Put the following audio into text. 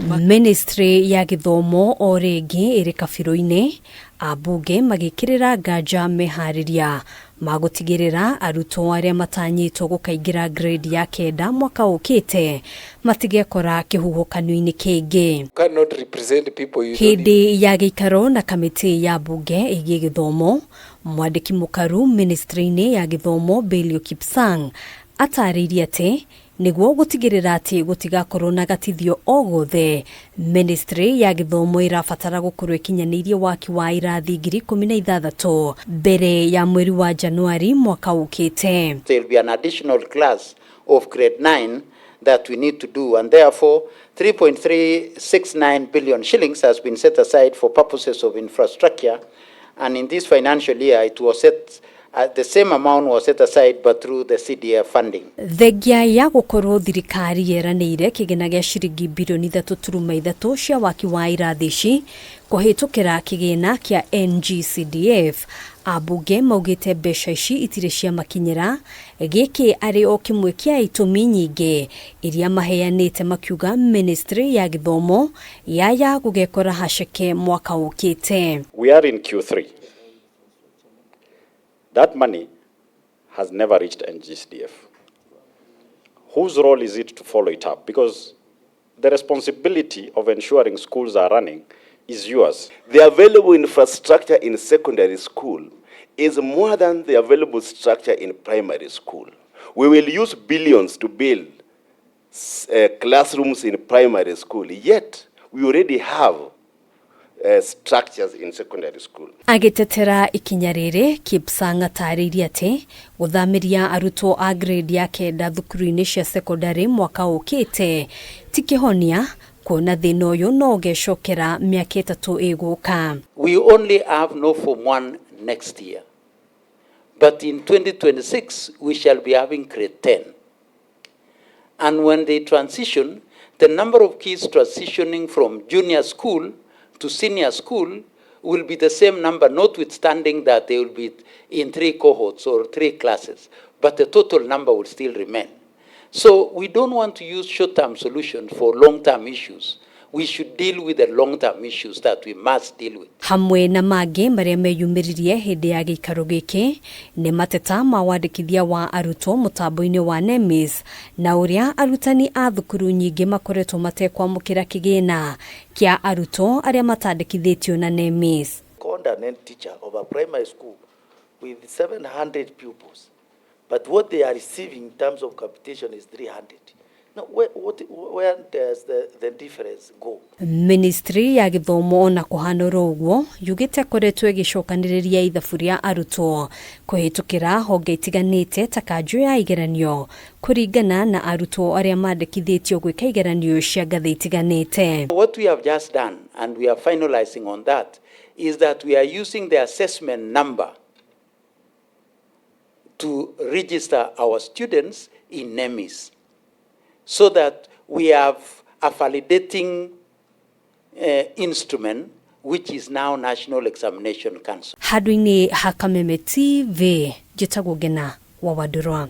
Ministry ya githomo o ringi iri kabiro-ini, ambunge magikirira nganja mehariria magutigirira arutwo aria matanyitwo gukaingira grade ya kenda mwaka ukite matigekora kihuhukano-ini kingi. Hindi ya gikaro na kamiti ya mbunge igie githomo, mwandiki mukaru ministry-ini ya githomo Belio Kipsang ataririe ati niguo gutigirira ati gutigakorwo na gatithio o gothe, ministry ya githomo irabatara gukorwo ikinyanirie waki wa irathi 16,000 mbere ya mweri wa Januari mwaka ukite. There will be an additional class of grade 9 that we need to do, and therefore 3.369 billion shillings has been set aside for purposes of infrastructure, and in this financial year it was set the same amount was set aside but through the CDF funding. Thegia ya gukorwo thirikari yeranire kigina gia shiringi bilioni 3.3 cia waki wa irathi ici kuhitukira kigina kia NGCDF, ambunge maugite mbeca ici itire cia makinyira, giki ari o kimwe kia itumi nyingi iria maheanite, makiuga ministry ya githomo yaya gugekora haceke mwaka ukite. We are in Q3. That money has never reached NGCDF. Whose role is it to follow it up? Because the responsibility of ensuring schools are running is yours. The available infrastructure in secondary school is more than the available structure in primary school. We will use billions to build classrooms in primary school, yet we already have structures in secondary school. Agitetera ikinya riri, Kipsang ataririe ati guthamiria arutwo a grade ya kenda thukuru-ini cia secondary mwaka ukite tikihonia kuona thina uyu no gecokera miaka 3 iguka. We only have no Form 1 next year, but in 2026 we shall be having grade 10, and when they transition, the number of kids transitioning from junior school to senior school will be the same number, notwithstanding that they will be in 3 cohorts or 3 classes, but the total number will still remain. So we don't want to use short-term solutions for long-term issues. We should deal with the long-term issues that we must deal with. Hamwe na magi maria meyumiririe hindi ya gikaro giki ni mateta mawandikithia wa arutwo mutambo-ini wa NEMIS na uria arutani a thukuru nyingi makoretwo matekwamukira kigina kia arutwo aria matandikithitio na NEMIS. Condemned teacher of a primary school with 700 pupils, but what they are receiving in terms of capitation is 300. Now, where does the difference go? Ministry ya githomo na kuhanura uguo yugite koretwo igicokaniriria ithabu ria arutwo kuhitukira honge itiganite ta kanjo ya igeranio kuringana na arutwo aria mandikithitio gwika igeranio cia ngathi itiganite. What we have just done, and we are finalizing on that, is that we are using the assessment number to register our students in NEMIS, so that we have a validating instrument, which is now National Examination Council. Hadwini hakameme TV, jitagwo Gena wa Wadurwa.